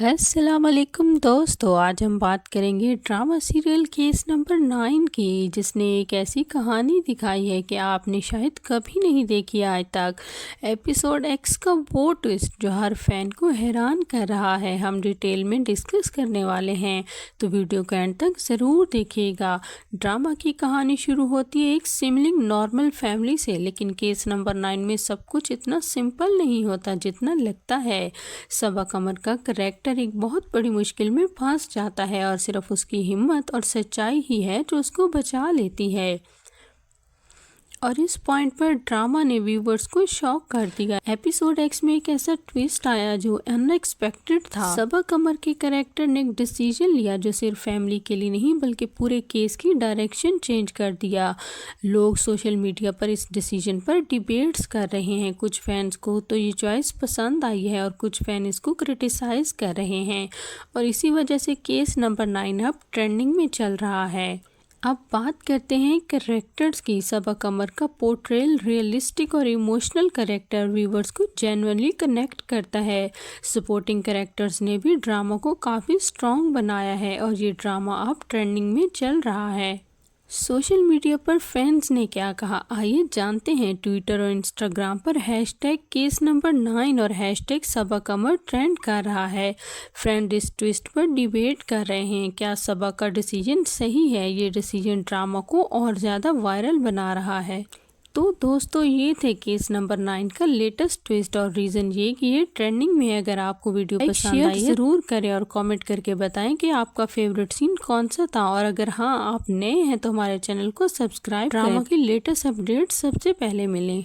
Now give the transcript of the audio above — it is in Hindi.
अस्सलाम वालेकुम दोस्तों, आज हम बात करेंगे ड्रामा सीरियल केस नंबर 9 की, जिसने एक ऐसी कहानी दिखाई है कि आपने शायद कभी नहीं देखी आज तक। एपिसोड एक्स का वो ट्विस्ट जो हर फैन को हैरान कर रहा है, हम डिटेल में डिस्कस करने वाले हैं, तो वीडियो को एंड तक ज़रूर देखिएगा। ड्रामा की कहानी शुरू होती है एक सिमिलिंग नॉर्मल फैमिली से, लेकिन केस नंबर 9 में सब कुछ इतना सिंपल नहीं होता जितना लगता है। सबा कमर का करेक्टर एक बहुत बड़ी मुश्किल में फंस जाता है और सिर्फ उसकी हिम्मत और सच्चाई ही है जो उसको बचा लेती है। और इस पॉइंट पर ड्रामा ने व्यूवर्स को शॉक कर दिया। एपिसोड एक्स में एक ऐसा ट्विस्ट आया जो अनएक्सपेक्टेड था। सबा कमर के कैरेक्टर ने एक डिसीजन लिया जो सिर्फ फैमिली के लिए नहीं बल्कि पूरे केस की डायरेक्शन चेंज कर दिया। लोग सोशल मीडिया पर इस डिसीजन पर डिबेट्स कर रहे हैं। कुछ फैंस को तो ये चॉइस पसंद आई है और कुछ फैन इसको क्रिटिसाइज कर रहे हैं, और इसी वजह से केस नंबर 9 अब ट्रेंडिंग में चल रहा है। अब बात करते हैं कैरेक्टर्स की। सबा कमर का पोर्ट्रेल रियलिस्टिक और इमोशनल कैरेक्टर व्यूवर्स को जेन्युइनली कनेक्ट करता है। सपोर्टिंग कैरेक्टर्स ने भी ड्रामा को काफ़ी स्ट्रॉन्ग बनाया है और ये ड्रामा अब ट्रेंडिंग में चल रहा है। सोशल मीडिया पर फैंस ने क्या कहा, आइए जानते हैं। ट्विटर और इंस्टाग्राम पर हैशटैग केस नंबर 9 और हैशटैग सबा कमर ट्रेंड कर रहा है। फ्रेंड इस ट्विस्ट पर डिबेट कर रहे हैं, क्या सबा का डिसीजन सही है। ये डिसीजन ड्रामा को और ज़्यादा वायरल बना रहा है। तो दोस्तों, ये थे केस नंबर 9 का लेटेस्ट ट्विस्ट और रीज़न ये कि ये ट्रेंडिंग में है। अगर आपको वीडियो पसंद आई ज़रूर करें और कमेंट करके बताएं कि आपका फेवरेट सीन कौन सा था, और अगर हाँ आप नए हैं तो हमारे चैनल को सब्सक्राइब करें, ड्रामा की लेटेस्ट अपडेट सबसे पहले मिलें।